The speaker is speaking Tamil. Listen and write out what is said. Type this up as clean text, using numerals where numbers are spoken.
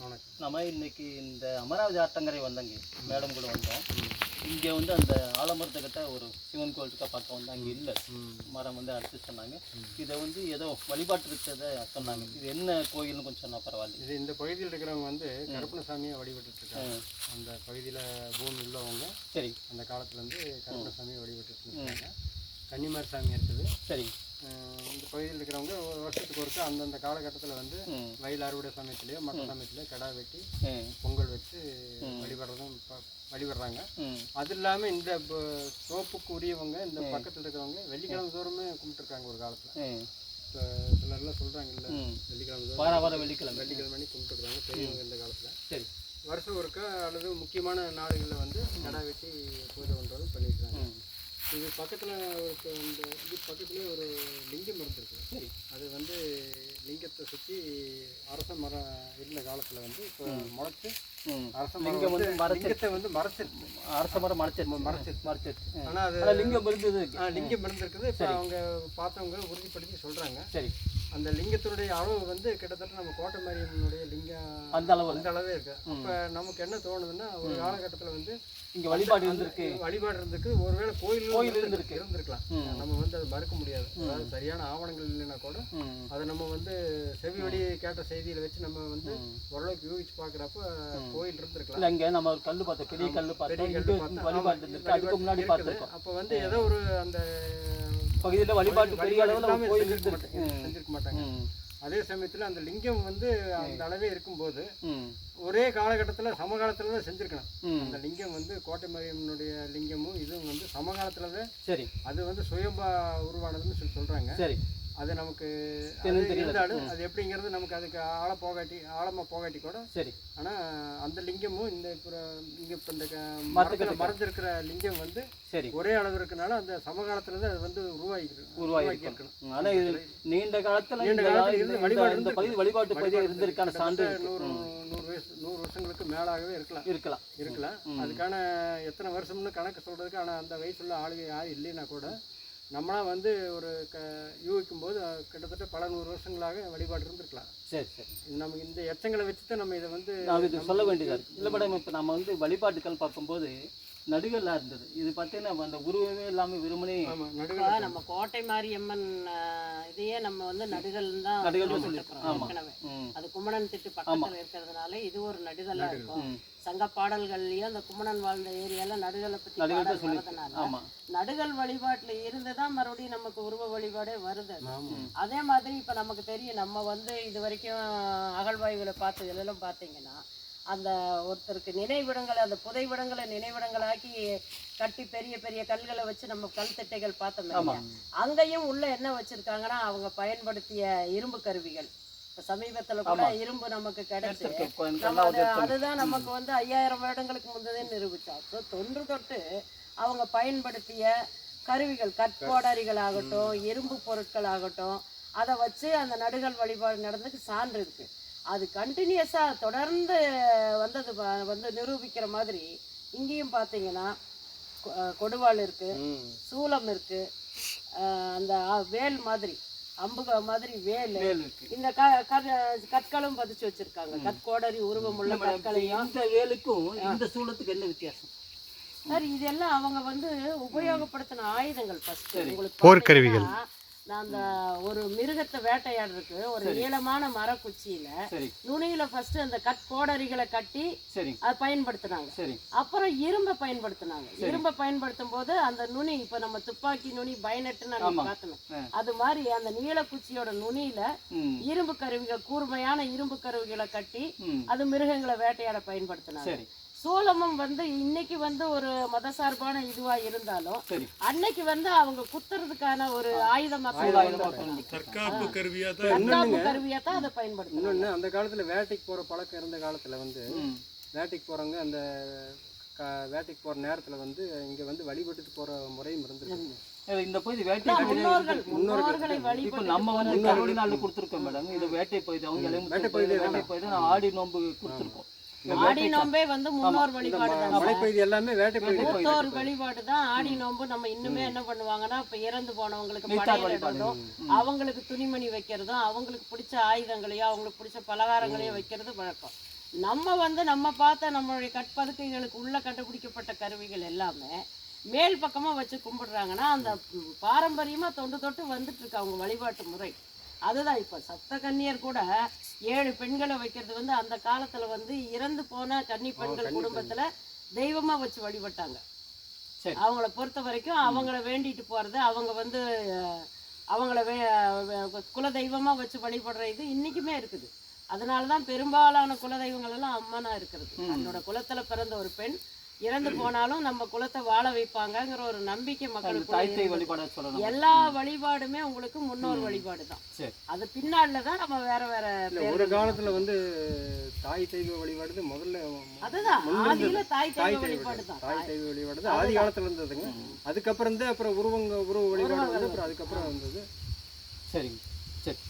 நம்ம இன்னைக்கு இந்த அமராவதி ஆற்றங்கரை வந்தங்க மேடம் கூட வந்தோம். இங்கே வந்து அந்த ஆலமரத்துக்கிட்ட ஒரு சிவன் கோயிலுக்கு பார்க்க வந்து அங்கே இல்லை, மரம் வந்து அடிச்சு சொன்னாங்க. இதை வந்து ஏதோ வழிபாட்டு இருக்கிறத சொன்னாங்க. இது என்ன கோயில்னு கொஞ்சம் சொன்னால் பரவாயில்ல. இது இந்த பகுதியில் இருக்கிறவங்க வந்து கருப்பணசாமியை வழிபட்டு இருக்காங்க. அந்த பகுதியில் பூமி உள்ளவங்க சரி அந்த காலத்துலேருந்து கருப்பணசாமியை வழிபட்டு இருக்காங்க. கன்னிமார் சாமி இருக்குது. சரி இந்த பகுதியில் இருக்கிறவங்க வருஷத்துக்கு ஒருக்க அந்தந்த காலகட்டத்தில் வந்து வயல் அறுவடை சமயத்துலேயோ மற்ற சமயத்துலேயோ கிடா வெட்டி பொங்கல் வச்சு வழிபடுறாங்க. அது இல்லாமல் இந்த தோப்புக்கு உரியவங்க இந்த பக்கத்தில் இருக்கிறவங்க வெள்ளிக்கிழமை தோறுமே கும்பிட்டுருக்காங்க ஒரு காலத்தில். இப்போ சிலர்லாம் சொல்கிறாங்க இல்லை வெள்ளிக்கிழமை வெள்ளிக்கிழமை கும்பிட்டுருக்காங்க பெரியவங்க இந்த காலத்தில். சரி வருஷம் ஒருக்கா அல்லது முக்கியமான நாடுகளில் வந்து கிடா வெட்டி பூஜை பண்ணுறதும் பண்ணியிருக்காங்க. இது பக்கத்தில் இது பக்கத்துலேயே ஒரு லிங்கம் இருந்திருக்கு. சரி அது வந்து லிங்கத்தை சுற்றி அரச மரம் இருந்த காலத்தில் வந்து இப்போ முளைச்சி அரச மரம் வந்து லிங்கத்தை வந்து மறைச்சிருக்கு. அரச மரம் மறைச்சிருக்கு. ஆனால் அது லிங்கம் இருந்தது. லிங்கம் இருந்திருக்குது. இப்போ அவங்க பார்த்தவங்க உறுதிப்படுத்தி சொல்கிறாங்க. சரி அந்த லிங்கத்தினுடைய அளவு வந்து கிட்டத்தட்ட நம்ம கோட்டை மாரியம்மனுடைய லிங்கம் அந்த அளவே இருக்குது. அப்போ நமக்கு என்ன தோணுதுன்னா ஒரு காலகட்டத்தில் வந்து இங்கே வழிபாடு இருந்திருக்கு. ஒருவேளை கோயில் இருந்திருக்கலாம். நம்ம வந்து அதை மறுக்க முடியாது. அதாவது சரியான ஆவணங்கள் இல்லைன்னா கூட அதை நம்ம வந்து செவி வழி கேட்ட செய்தியில வச்சு நம்ம வந்து ஓரளவுக்கு யூகிச்சு பார்க்குறப்ப கோயில் இருந்திருக்கலாம். இங்கே நம்ம கல் பார்த்தோம், பெரிய கல் பார்த்தோம், வழிபாடு இருந்திருக்கு. அதுக்கு முன்னாடி பார்த்துருக்கோம். அப்போ வந்து ஏதோ ஒரு அந்த பகுதியில் வழிபாட்டு பெரிய அளவில் கோயில் செஞ்சிருக்க மாட்டாங்க. அதே சமயத்தில் அந்த லிங்கம் வந்து அந்த அளவே இருக்கும்போது ஒரே காலகட்டத்தில் சமகாலத்தில் தான் செஞ்சுருக்கணும். அந்த லிங்கம் வந்து கோட்டை மாரியம்மனுடைய லிங்கமும் இதுவும் வந்து சமகாலத்தில் தான். சரி அது வந்து சுயம்பா உருவானதுன்னு சொல்கிறாங்க. சரி அது நமக்கு இருந்தாலும் அது எப்படிங்கிறது நமக்கு அதுக்கு ஆழமாக போகாட்டி கூட. சரி ஆனால் அந்த லிங்கமும் இந்த இங்கே இப்போ இந்த மறைஞ்சிருக்கிற லிங்கம் வந்து சரி ஒரே அளவு இருக்கனால அந்த சமகாலத்தில் தான் அது வந்து உருவாக்கி இருக்கணும். ஆனால் இது நீண்ட காலத்தில் இருந்து வழிபாட்டு பகுதியாக இருந்திருக்கான சான்று 100 வருஷங்களுக்கு மேலாகவே இருக்கலாம். அதுக்கான எத்தனை வருஷம்னு கணக்கு சொல்கிறதுக்கு ஆனால் அந்த வயசுள்ள ஆளுங்க யாரும் இல்லைன்னா கூட நம்மளாம் வந்து ஒரு யூகிக்கும் போது கிட்டத்தட்ட பல 100 வருஷங்களாக வழிபாடு இருந்திருக்கலாம். சரி சரி நமக்கு இந்த எச்சங்களை வச்சு தான் நம்ம இதை வந்து சொல்ல வேண்டியதாக இருக்குது. இல்லை மேடம், இப்போ நம்ம வந்து வழிபாட்டுக்கள் பார்க்கும்போது நடுகள்லாம் இருந்தது. இது பார்த்தீங்கன்னா அந்த உருவமே இல்லாமல் வெறுமனே நம்ம கோட்டை மாரியம்மன் இதையே நம்ம வந்து நடுகள் தான் ஏற்கனவே அது கும்மணன் திட்டு பக்கத்தில் இருக்கிறதுனால இது ஒரு நடுதலா இருக்கும். சங்க பாடல்கள்லயும் அந்த கும்மணன் வாழ்ந்த ஏரியால நடுகளை பற்றி வர்றதுனால நடுகள் வழிபாட்டுல இருந்துதான் மறுபடியும் நமக்கு உருவ வழிபாடே வருது. அதே மாதிரி இப்ப நமக்கு தெரியும், நம்ம வந்து இது வரைக்கும் அகழ்வாய்வுகளை பார்த்ததுலாம் பார்த்தீங்கன்னா அந்த ஒருத்தருக்கு நினைவிடங்களை அந்த புதைவிடங்களை நினைவிடங்களாக்கி கட்டி பெரிய பெரிய கல்களை வச்சு நம்ம கல் திட்டைகள் பார்த்தோம். அங்கேயும் உள்ள என்ன வச்சிருக்காங்கன்னா அவங்க பயன்படுத்திய இரும்பு கருவிகள். இப்போ சமீபத்தில் கூட இரும்பு நமக்கு கிடைச்சு அதுதான் நமக்கு வந்து 5000 வருடங்களுக்கு முன்னதே நிரூபிச்சா. ஸோ தொன்று தொட்டு அவங்க பயன்படுத்திய கருவிகள் கற்கோடாரிகள் ஆகட்டும் இரும்பு பொருட்கள் ஆகட்டும் அதை வச்சு அந்த நடுகள் வழிபாடு நடந்ததுக்கு சான்று இருக்கு. அது கண்டினியூஸாக தொடர்ந்து வந்தது வந்து நிரூபிக்கிற மாதிரி இங்கேயும் பார்த்தீங்கன்னா கொடுவாள் இருக்குது, சூலம் இருக்குது, அந்த வேல் மாதிரி அம்புக மாதிரி வேல், இந்த கற்களும் பதிச்சு வச்சிருக்காங்க. கற்கோடரி உருவமுள்ள கற்களையும். இந்த வேலுக்கும் இந்த சூலத்துக்கு என்ன வித்தியாசம் சார்? இதெல்லாம் அவங்க வந்து உபயோகப்படுத்தின ஆயுதங்கள். ஃபர்ஸ்ட் உங்களுக்கு போர்க்கருவிகள். அந்த ஒரு மிருகத்தை வேட்டையாடுறதுக்கு ஒரு நீளமான மரக்குச்சியில நுனியில ஃபர்ஸ்ட் அந்த கற்கோடரிகளை கட்டி அதை பயன்படுத்தினாங்க. அப்புறம் இரும்பை பயன்படுத்தினாங்க. இரும்பை பயன்படுத்தும் போது அந்த நுனி இப்ப நம்ம துப்பாக்கி நுனி பயனட்டுன்னு நம்ம பார்த்தோம். அது மாதிரி அந்த நீளக்குச்சியோட நுனியில இரும்பு கருவிகள் கூர்மையான இரும்பு கருவிகளை கட்டி அது மிருகங்களை வேட்டையாட பயன்படுத்தினாங்க. சோளமும் வந்து இன்னைக்கு வந்து ஒரு மதசார்பான இதுவா இருந்தாலும் அன்னைக்கு வந்து அவங்க குத்துறதுக்கான ஒரு ஆயுதமா தற்காப்பு கருவியா தான் அதை பயன்படுத்தணும். அந்த காலத்துல வேட்டைக்கு போற பழக்கம் இருந்த காலத்துல வந்து வேட்டைக்கு போறவங்க அந்த வேட்டைக்கு போற நேரத்துல வந்து இங்க வந்து வழிபட்டுட்டு போற முறையும் இருந்திருக்கு. இந்த பகுதி வேட்டை நம்ம வந்து கருவடி நாள் கொடுத்துருக்கோம் மேடம். இது வேட்டை பகுதி, அவங்க வேட்டை பகுதி ஆடி நோம்பு கொடுத்துருக்கோம். ஆடி நோம்பே வந்து முன்னோர் வழிபாடு தான். மூத்தோர் வழிபாடு தான் ஆடி நோம்பு. நம்ம இன்னுமே என்ன பண்ணுவாங்கன்னா இப்ப இறந்து போனவங்களுக்கு படையிடுறதும் அவங்களுக்கு துணிமணி வைக்கிறதும் அவங்களுக்கு பிடிச்ச ஆயுதங்களையோ அவங்களுக்கு பிடிச்ச பலகாரங்களையோ வைக்கிறது வழக்கம். நம்ம வந்து நம்ம பார்த்த நம்மளுடைய கற்பதுக்கைகளுக்கு உள்ள கண்டுபிடிக்கப்பட்ட கருவிகள் எல்லாமே மேல் பக்கமாக வச்சு கும்பிடுறாங்கன்னா அந்த பாரம்பரியமாக தொண்டு தொட்டு வந்துட்டு இருக்கு அவங்க வழிபாட்டு முறை. அதுதான் இப்போ சப்த கன்னியர் கூட 7 பெண்களை வைக்கிறது வந்து அந்த காலத்தில் வந்து இறந்து போன கன்னி பெண்கள் குடும்பத்தில் தெய்வமாக வச்சு வழிபட்டாங்க. அவங்கள பொறுத்த வரைக்கும் அவங்கள வேண்டிட்டு போகிறது, அவங்க வந்து அவங்கள குல தெய்வமாக வச்சு வழிபடுற இது இன்றைக்குமே இருக்குது. அதனால தான் பெரும்பாலான குலதெய்வங்கள் எல்லாம் அம்மனாக இருக்கிறது. தன்னோட குலத்தில் பிறந்த ஒரு பெண் இறந்து போனாலும் நம்ம குலத்தை வாழ வைப்பாங்கங்கிற ஒரு நம்பிக்கை மக்களுக்கு. எல்லா வழிபாடுமே உங்களுக்கு முன்னோர் வழிபாடு தான். அது பின்னால தான் நம்ம வேற வேற ஒரு காலத்துல வந்து தாய் தெய்வ வழிபாடு முதல்ல. அதுதான் ஆதியில தாய் தெய்வ வழிபாடு தான். தாய் தெய்வ வழிபாடு ஆதி காலத்துல இருந்ததுங்க. அதுக்கப்புறம் தான் அப்புறம் உருவ வழிபாடு வந்து அப்புறம் அதுக்கப்புறம் வந்தது. சரிங்க, சரி.